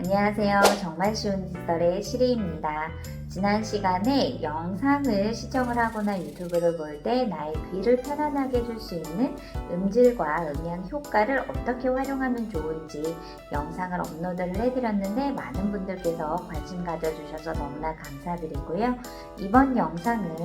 안녕하세요. 정말 쉬운 디지털의 시리입니다. 지난 시간에 영상을 시청을 하거나 유튜브를 볼 때 나의 귀를 편안하게 해줄 수 있는 음질과 음량 효과를 어떻게 활용하면 좋은지 영상을 업로드를 해드렸는데 많은 분들께서 관심 가져주셔서 너무나 감사드리고요. 이번 영상은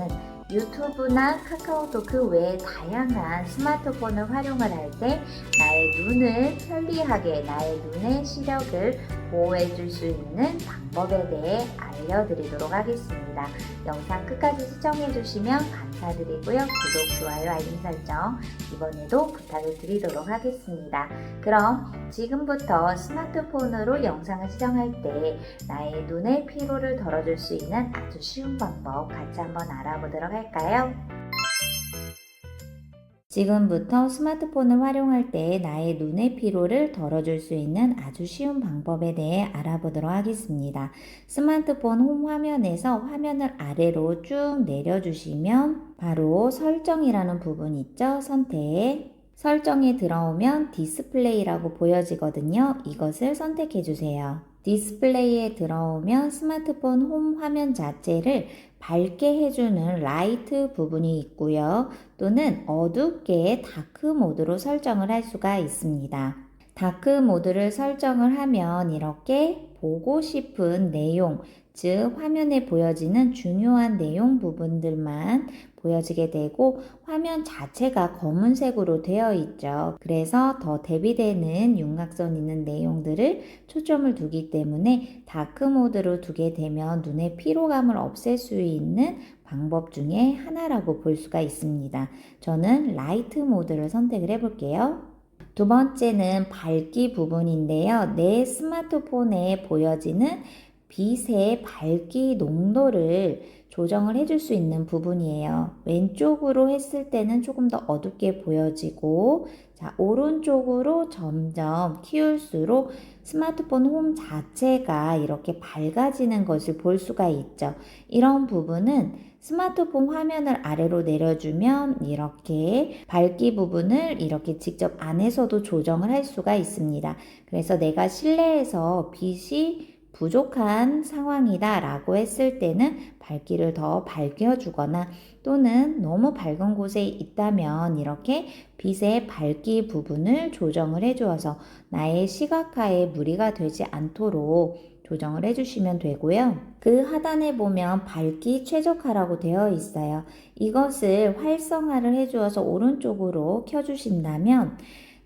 유튜브나 카카오토크 외에 다양한 스마트폰을 활용을 할 때 나의 눈을 편리하게 나의 눈의 시력을 보호해 줄 수 있는 방법에 대해 알려드리도록 하겠습니다. 영상 끝까지 시청해 주시면 감사드리고요. 구독, 좋아요, 알림 설정 이번에도 부탁을 드리도록 하겠습니다. 그럼 지금부터 스마트폰으로 영상을 시청할 때 나의 눈의 피로를 덜어줄 수 있는 아주 쉬운 방법 같이 한번 알아보도록 할까요? 지금부터 스마트폰을 활용할 때 나의 눈의 피로를 덜어줄 수 있는 아주 쉬운 방법에 대해 알아보도록 하겠습니다. 스마트폰 홈 화면에서 화면을 아래로 쭉 내려주시면 바로 설정이라는 부분 있죠? 선택. 설정에 들어오면 디스플레이라고 보여지거든요. 이것을 선택해 주세요. 디스플레이에 들어오면 스마트폰 홈 화면 자체를 밝게 해주는 라이트 부분이 있고요. 또는 어둡게 다크 모드로 설정을 할 수가 있습니다. 다크 모드를 설정을 하면 이렇게 보고 싶은 내용, 즉 화면에 보여지는 중요한 내용 부분들만 보여지게 되고 화면 자체가 검은색으로 되어 있죠. 그래서 더 대비되는 윤곽선 있는 내용들을 초점을 두기 때문에 다크 모드로 두게 되면 눈의 피로감을 없앨 수 있는 방법 중에 하나라고 볼 수가 있습니다. 저는 라이트 모드를 선택을 해볼게요. 두 번째는 밝기 부분인데요. 내 스마트폰에 보여지는 빛의 밝기 농도를 조정을 해줄 수 있는 부분이에요. 왼쪽으로 했을 때는 조금 더 어둡게 보여지고, 자, 오른쪽으로 점점 키울수록 스마트폰 홈 자체가 이렇게 밝아지는 것을 볼 수가 있죠. 이런 부분은 스마트폰 화면을 아래로 내려주면 이렇게 밝기 부분을 이렇게 직접 안에서도 조정을 할 수가 있습니다. 그래서 내가 실내에서 빛이 부족한 상황이다 라고 했을 때는 밝기를 더 밝혀주거나 또는 너무 밝은 곳에 있다면 이렇게 빛의 밝기 부분을 조정을 해주어서 나의 시각화에 무리가 되지 않도록 조정을 해주시면 되고요. 그 하단에 보면 밝기 최적화라고 되어 있어요. 이것을 활성화를 해주어서 오른쪽으로 켜주신다면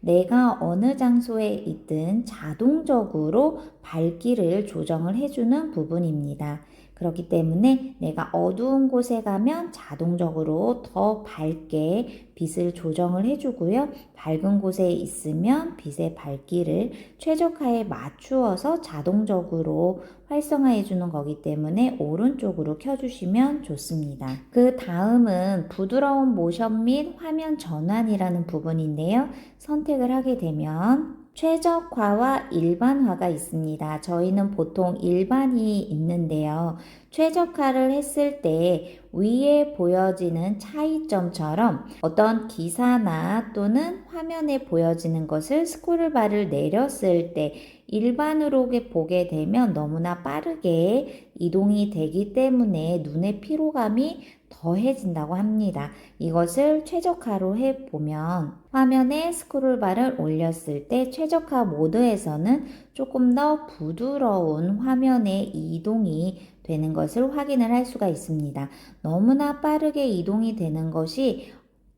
내가 어느 장소에 있든 자동적으로 밝기를 조정을 해주는 부분입니다. 그렇기 때문에 내가 어두운 곳에 가면 자동적으로 더 밝게 빛을 조정을 해주고요. 밝은 곳에 있으면 빛의 밝기를 최적화에 맞추어서 자동적으로 활성화해 주는 거기 때문에 오른쪽으로 켜주시면 좋습니다. 그 다음은 부드러운 모션 및 화면 전환이라는 부분인데요. 선택을 하게 되면 최적화와 일반화가 있습니다. 저희는 보통 일반이 있는데요. 최적화를 했을 때 위에 보여지는 차이점처럼 어떤 기사나 또는 화면에 보여지는 것을 스크롤바를 내렸을 때 일반으로 보게 되면 너무나 빠르게 이동이 되기 때문에 눈의 피로감이 더해진다고 합니다. 이것을 최적화로 해보면 화면에 스크롤바를 올렸을 때 최적화 모드에서는 조금 더 부드러운 화면의 이동이 되는 것을 확인을 할 수가 있습니다. 너무나 빠르게 이동이 되는 것이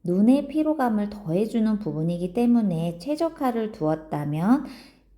눈의 피로감을 더해주는 부분이기 때문에 최적화를 두었다면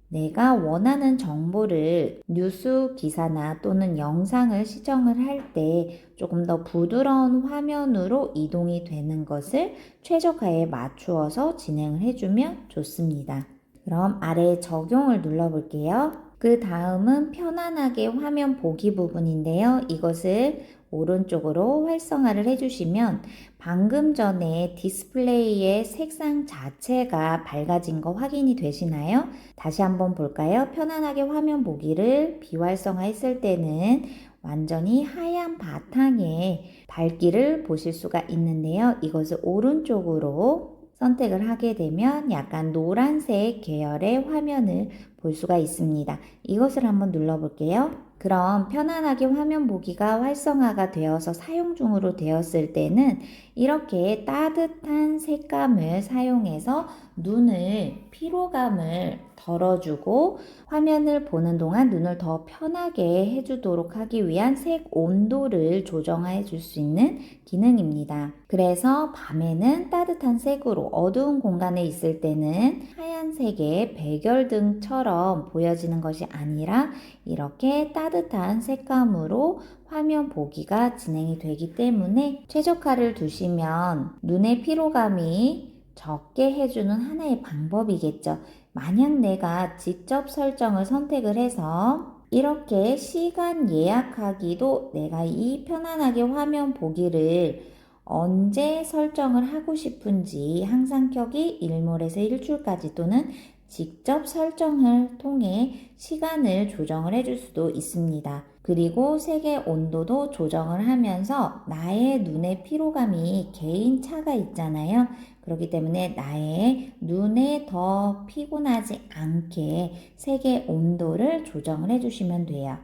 내가 원하는 정보를 뉴스 기사나 또는 영상을 시청을 할 때 조금 더 부드러운 화면으로 이동이 되는 것을 최적화에 맞추어서 진행을 해주면 좋습니다. 그럼 아래 적용을 눌러볼게요. 그 다음은 편안하게 화면 보기 부분인데요. 이것을 오른쪽으로 활성화를 해주시면 방금 전에 디스플레이의 색상 자체가 밝아진 거 확인이 되시나요? 다시 한번 볼까요? 편안하게 화면 보기를 비활성화했을 때는 완전히 하얀 바탕에 밝기를 보실 수가 있는데요. 이것을 오른쪽으로 선택을 하게 되면 약간 노란색 계열의 화면을 볼 수가 있습니다. 이것을 한번 눌러볼게요. 그럼 편안하게 화면 보기가 활성화가 되어서 사용 중으로 되었을 때는 이렇게 따뜻한 색감을 사용해서 눈을 피로감을 덜어주고 화면을 보는 동안 눈을 더 편하게 해주도록 하기 위한 색 온도를 조정해 줄 수 있는 기능입니다. 그래서 밤에는 따뜻한 색으로, 어두운 공간에 있을 때는 하얀색의 백열등처럼 보여지는 것이 아니라 이렇게 따뜻한 색감으로 화면 보기가 진행이 되기 때문에 최저가를 두시면 눈의 피로감이 적게 해주는 하나의 방법이겠죠. 만약 내가 직접 설정을 선택을 해서 이렇게 시간 예약하기도 내가 이 편안하게 화면 보기를 언제 설정을 하고 싶은지 항상 켜기 일몰에서 일출까지 또는 직접 설정을 통해 시간을 조정을 해줄 수도 있습니다. 그리고 색의 온도도 조정을 하면서 나의 눈의 피로감이 개인차가 있잖아요. 그렇기 때문에 나의 눈에 더 피곤하지 않게 색의 온도를 조정을 해주시면 돼요.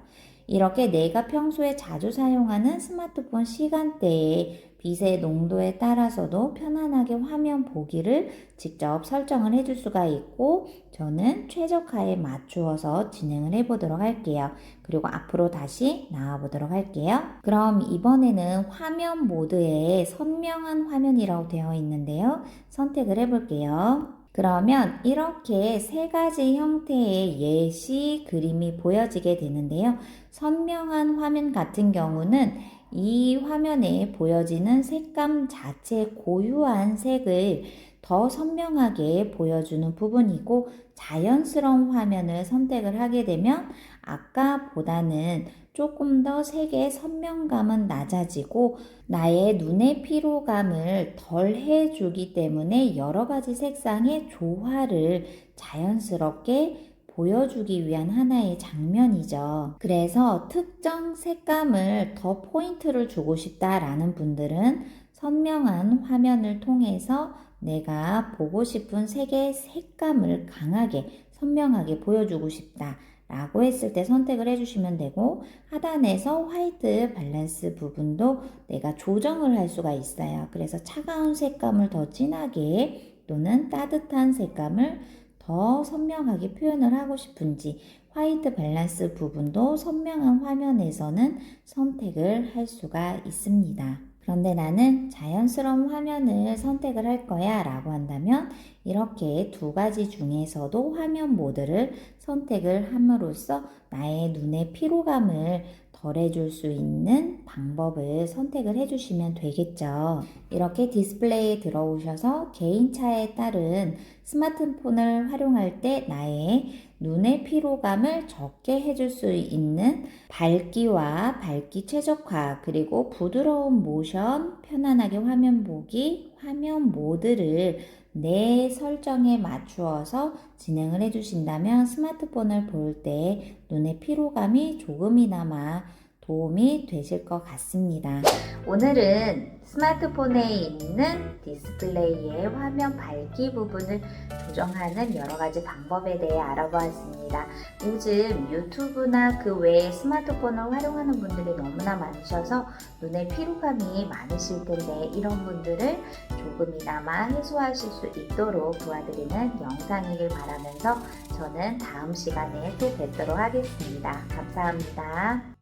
이렇게 내가 평소에 자주 사용하는 스마트폰 시간대에 빛의 농도에 따라서도 편안하게 화면 보기를 직접 설정을 해줄 수가 있고 저는 최적화에 맞추어서 진행을 해보도록 할게요. 그리고 앞으로 다시 나와 보도록 할게요. 그럼 이번에는 화면 모드에 선명한 화면이라고 되어 있는데요. 선택을 해볼게요. 그러면 이렇게 세 가지 형태의 예시 그림이 보여지게 되는데요. 선명한 화면 같은 경우는 이 화면에 보여지는 색감 자체 고유한 색을 더 선명하게 보여주는 부분이고 자연스러운 화면을 선택을 하게 되면 아까보다는 조금 더 색의 선명감은 낮아지고 나의 눈의 피로감을 덜 해주기 때문에 여러 가지 색상의 조화를 자연스럽게 보여주기 위한 하나의 장면이죠. 그래서 특정 색감을 더 포인트를 주고 싶다라는 분들은 선명한 화면을 통해서 내가 보고 싶은 색의 색감을 강하게 선명하게 보여주고 싶다 라고 했을 때 선택을 해주시면 되고 하단에서 화이트 밸런스 부분도 내가 조정을 할 수가 있어요. 그래서 차가운 색감을 더 진하게 또는 따뜻한 색감을 더 선명하게 표현을 하고 싶은지 화이트 밸런스 부분도 선명한 화면에서는 선택을 할 수가 있습니다. 그런데 나는 자연스러운 화면을 선택을 할 거야 라고 한다면 이렇게 두 가지 중에서도 화면 모드를 선택을 함으로써 나의 눈의 피로감을 덜해줄 수 있는 방법을 선택을 해주시면 되겠죠. 이렇게 디스플레이에 들어오셔서 개인차에 따른 스마트폰을 활용할 때 나의 눈의 피로감을 적게 해줄 수 있는 밝기와 밝기 최적화 그리고 부드러운 모션, 편안하게 화면 보기, 화면 모드를 내 설정에 맞추어서 진행을 해주신다면 스마트폰을 볼 때 눈의 피로감이 조금이나마 도움이 되실 것 같습니다. 오늘은 스마트폰에 있는 디스플레이의 화면 밝기 부분을 조정하는 여러 가지 방법에 대해 알아보았습니다. 요즘 유튜브나 그 외에 스마트폰을 활용하는 분들이 너무나 많으셔서 눈에 피로감이 많으실 텐데 이런 분들을 조금이나마 해소하실 수 있도록 도와드리는 영상이길 바라면서 저는 다음 시간에 또 뵙도록 하겠습니다. 감사합니다.